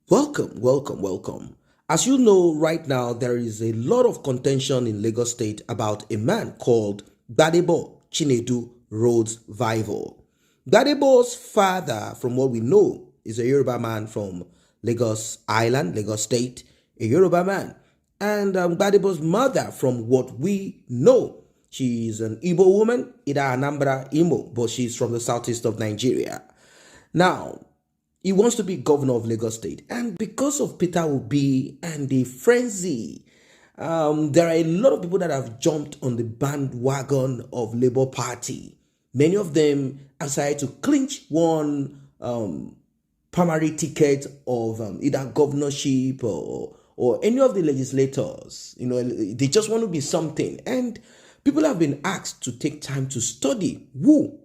Welcome, welcome, welcome. As you know, right now there is a lot of contention in Lagos State about a man called Gbadebo Chinedu Rhodes Vival. Gbadebo's father, from what we know, is a Yoruba man from Lagos Island, Lagos State, a Yoruba man. And Gbadebo's mother, from what we know, she's an Igbo woman, either Anambra Imo, but she's from the southeast of Nigeria. Now, he wants to be governor of Lagos State. And because of Peter Obi and the frenzy, there are a lot of people that have jumped on the bandwagon of Labour Party. Many of them have decided to clinch one primary ticket of either governorship or any of the legislators. You know, they just want to be something. And people have been asked to take time to study who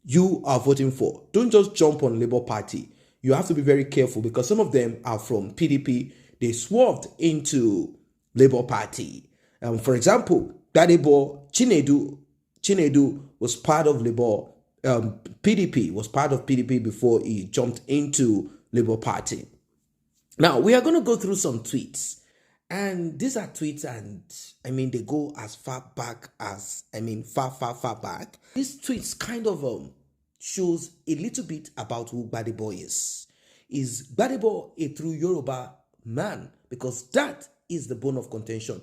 you are voting for. Don't just jump on Labour Party. You have to be very careful because some of them are from PDP. They swerved into Labour Party. For example, Gbadebo Chinedu was part of Labour PDP, was part of PDP before he jumped into Labour Party. Now, we are going to go through some tweets. And these are tweets, and they go as far back as, far back. These tweets kind of shows a little bit about who Gbadebo is. Is Gbadebo a true Yoruba man? Because that is the bone of contention.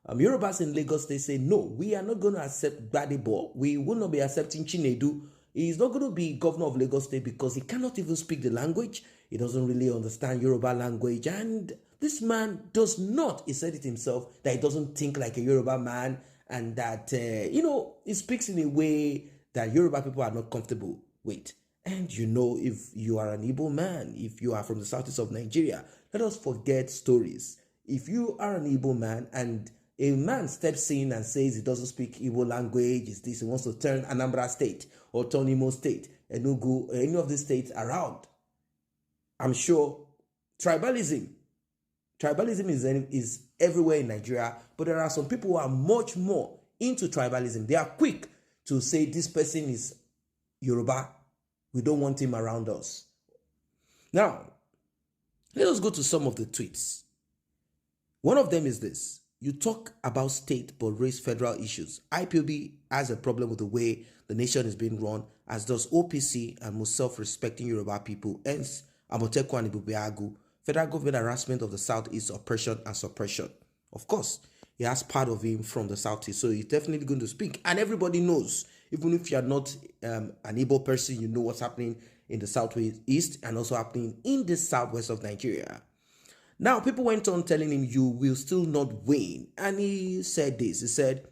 Yorubas in Lagos, they say, no, we are not going to accept Gbadebo. We will not be accepting Chinedu. He is not going to be governor of Lagos State because he cannot even speak the language. He doesn't really understand Yoruba language. And this man does not, he said it himself, that he doesn't think like a Yoruba man and that, he speaks in a way that Yoruba people are not comfortable with. And if you are an Igbo man, if you are from the southeast of Nigeria, let us forget stories. If you are an Igbo man and a man steps in and says he doesn't speak Igbo language, is this, he wants to turn Anambra State or turn Imo State, Enugu, any of these states around, I'm sure tribalism is everywhere in Nigeria, but there are some people who are much more into tribalism. They are quick to say this person is Yoruba. We don't want him around us. Now, let us go to some of the tweets. One of them is this. You talk about state but raise federal issues. IPOB has a problem with the way the nation is being run, as does OPC and most self-respecting Yoruba people. Hence, Amotekun and Ibubeagu. Federal government harassment of the Southeast, oppression and suppression. Of course, he has part of him from the Southeast, so he's definitely going to speak. And everybody knows, even if you're not an Igbo person, you know what's happening in the Southeast and also happening in the Southwest of Nigeria. Now, people went on telling him, you will still not win. And he said this, he said,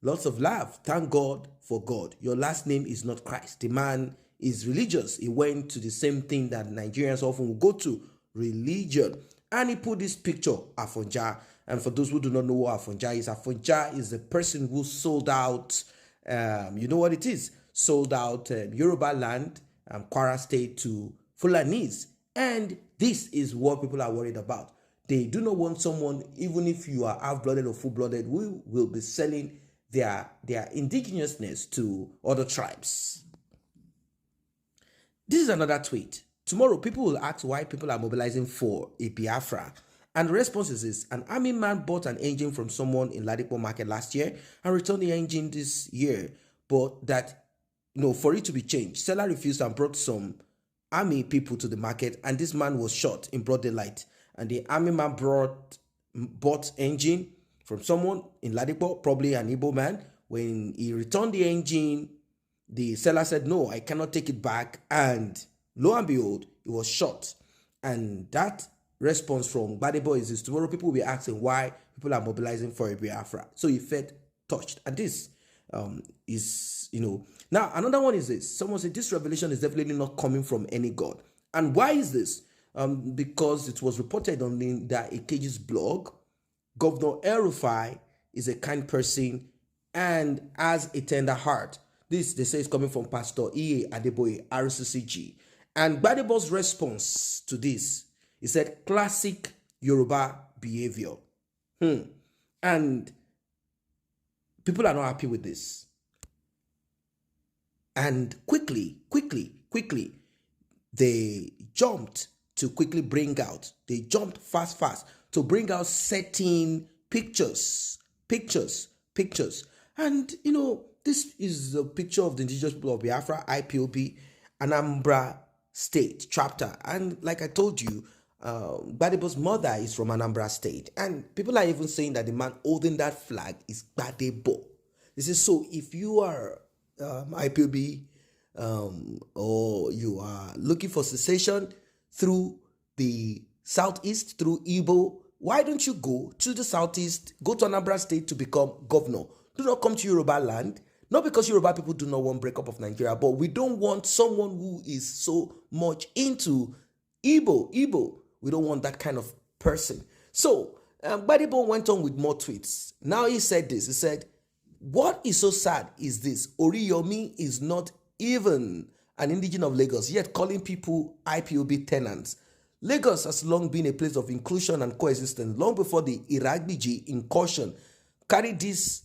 lots of love, thank God for God. Your last name is not Christ. The man is religious. He went to the same thing that Nigerians often will go to, religion. And he put this picture, Afonja. And for those who do not know what Afonja is the person who sold out, you know what it is? Sold out Yoruba land, Kwara State to Fulanis. And this is what people are worried about. They do not want someone, even if you are half-blooded or full-blooded, who will be selling their indigenousness to other tribes. This is another tweet. Tomorrow, people will ask why people are mobilizing for a Biafra. And the response is this. An army man bought an engine from someone in Ladipo market last year and returned the engine this year. But that, for it to be changed, seller refused and brought some army people to the market, and this man was shot in broad daylight. And the army man bought engine from someone in Ladipo, probably an Igbo man. When he returned the engine, the seller said, no, I cannot take it back. And lo and behold, he was shot. And that response from Gbadebo is this. Tomorrow people will be asking why people are mobilizing for a Biafra. So he felt touched. And this is, Now, another one is this. Someone said this revelation is definitely not coming from any God. And why is this? Because it was reported on Linda Ikeji's blog. Governor El-Rufai is a kind person and has a tender heart. This, they say, is coming from Pastor E.A. Adeboye, RCCG. And Gbadebo's response to this, he said, classic Yoruba behavior. And people are not happy with this. And quickly, they jumped to quickly bring out. They jumped fast to bring out certain pictures. And, this is a picture of the indigenous people of Biafra, IPOB, Anambra State chapter. And like I told you, Gbadebo's mother is from Anambra State. And people are even saying that the man holding that flag is Gbadebo. This is so if you are IPOB or you are looking for cessation through the southeast, through Igbo, why don't you go to the southeast, go to Anambra State to become governor? Do not come to Yoruba land. Not because Yoruba people do not want breakup of Nigeria, but we don't want someone who is so much into Igbo. We don't want that kind of person. So, Gbadebo went on with more tweets. Now he said this. He said, what is so sad is this. Oriyomi is not even an indigene of Lagos, yet calling people IPOB tenants. Lagos has long been a place of inclusion and coexistence. Long before the Iragbiji incursion carried this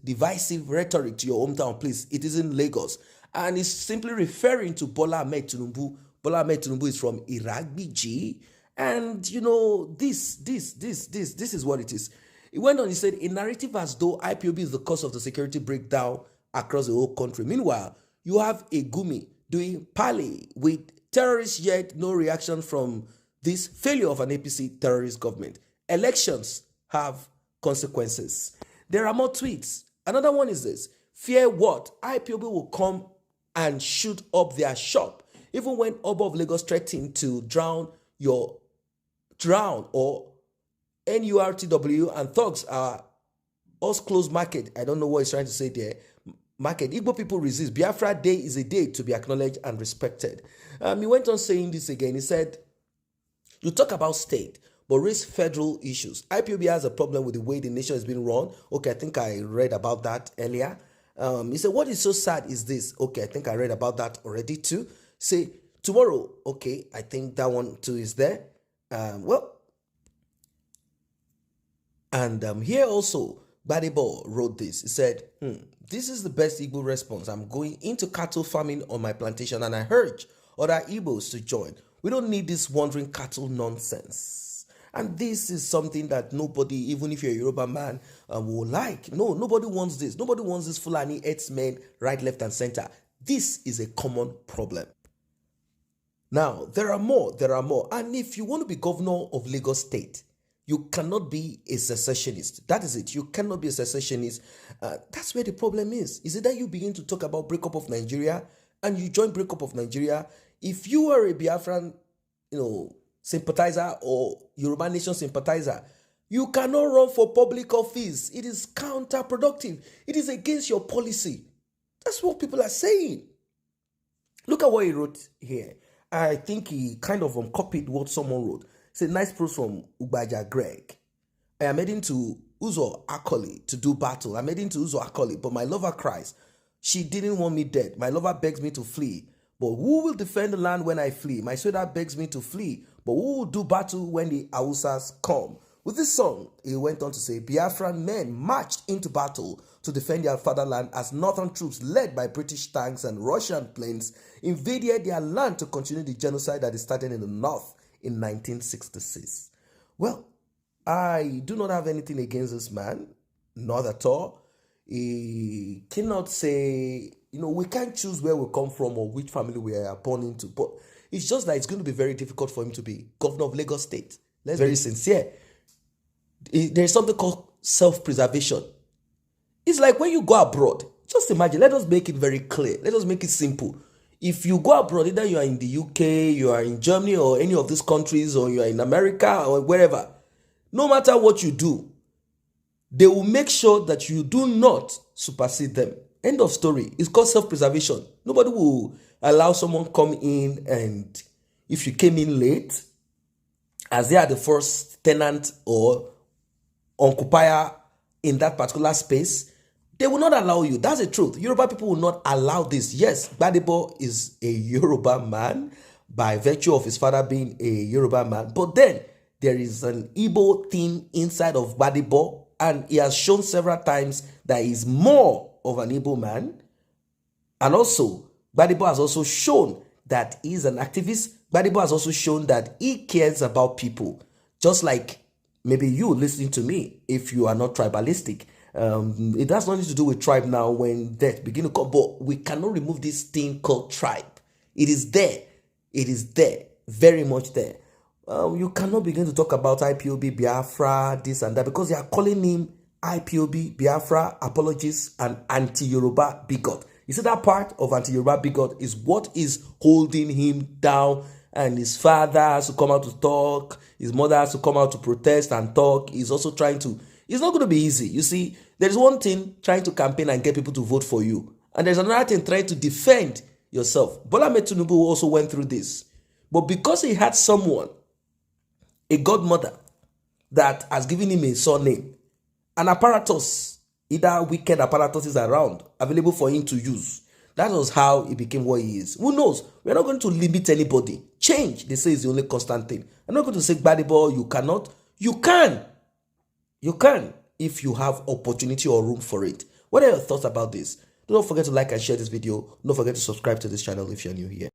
divisive rhetoric to your hometown place. It is in Lagos. And it's simply referring to Bola Ahmed Tinubu. Bola Ahmed Tinubu is from Iragbiji. And, this is what it is. He went on, he said, a narrative as though IPOB is the cause of the security breakdown across the whole country. Meanwhile, you have a Gumi doing parley with terrorists, yet no reaction from this failure of an APC terrorist government. Elections have consequences. There are more tweets. Another one is this. Fear what? IPOB will come and shoot up their shop. Even when Oba of Lagos threatened to drown or NURTW and thugs are us closed market. I don't know what he's trying to say there. Market. Igbo people resist. Biafra Day is a day to be acknowledged and respected. He went on saying this again. He said, you talk about state, but raise federal issues. IPOB has a problem with the way the nation is being run. Okay, I think I read about that earlier. He said, what is so sad is this. Okay, I think I read about that already too. Say, tomorrow, okay, I think that one too is there. Here also, Gbadebo wrote this. He said, this is the best Igbo response. I'm going into cattle farming on my plantation and I urge other Igbos to join. We don't need this wandering cattle nonsense. And this is something that nobody, even if you're a Yoruba man, will like. No, nobody wants this. Nobody wants this Fulani herdsmen right, left, and center. This is a common problem. Now, there are more. And if you want to be governor of Lagos State, you cannot be a secessionist. That is it. You cannot be a secessionist. That's where the problem is. Is it that you begin to talk about breakup of Nigeria and you join breakup of Nigeria? If you are a Biafran, sympathizer or Yoruba Nation sympathizer, you cannot run for public office. It is counterproductive. It is against your policy. That's what people are saying. Look at what he wrote here. I think he kind of copied what someone wrote. It's a nice post from Ugbaja Greg. I am heading to Uzo Akoli to do battle. I'm heading to Uzo Akoli, but my lover cries. She didn't want me dead. My lover begs me to flee. But who will defend the land when I flee? My sweetheart begs me to flee. But who will do battle when the Hausas come? With this song, he went on to say, Biafran men marched into battle to defend their fatherland as northern troops led by British tanks and Russian planes invaded their land to continue the genocide that started in the north in 1966. Well, I do not have anything against this man, not at all. He cannot say, we can't choose where we come from or which family we are born into, but it's just that it's going to be very difficult for him to be governor of Lagos State. Let's be very sincere. There's something called self-preservation. It's like when you go abroad, just imagine, let us make it very clear. Let us make it simple. If you go abroad, either you are in the UK, you are in Germany or any of these countries, or you are in America or wherever, no matter what you do, they will make sure that you do not supersede them. End of story. It's called self-preservation. Nobody will allow someone come in, and if you came in late, as they are the first tenant or occupier in that particular space, they will not allow you. That's the truth. Yoruba people will not allow this. Yes, Gbadebo is a Yoruba man by virtue of his father being a Yoruba man. But then there is an Igbo thing inside of Gbadebo, and he has shown several times that he's more of an Igbo man. And also, Gbadebo has also shown that he's an activist. Gbadebo has also shown that he cares about people, just like maybe you listening to me if you are not tribalistic. It has nothing to do with tribe now when death begin to come, but we cannot remove this thing called tribe. It is there. It is there, very much there. You cannot begin to talk about IPOB, Biafra, this and that, because they are calling him IPOB, Biafra, apologist, and anti-Yoruba bigot. You see, that part of anti-Yoruba bigot is what is holding him down, and his father has to come out to talk, his mother has to come out to protest and talk. He's also trying to, it's not going to be easy. You see, there's one thing trying to campaign and get people to vote for you, and there's another thing trying to defend yourself. Bola Ahmed Tinubu also went through this, but because he had someone, a godmother, that has given him a surname, an apparatus, either wicked apparatus is around, available for him to use. That was how he became what he is. Who knows? We're not going to limit anybody. Change, they say, is the only constant thing. I'm not going to say, Gbadebo, you cannot. You can. You can if you have opportunity or room for it. What are your thoughts about this? Don't forget to like and share this video. Don't forget to subscribe to this channel if you're new here.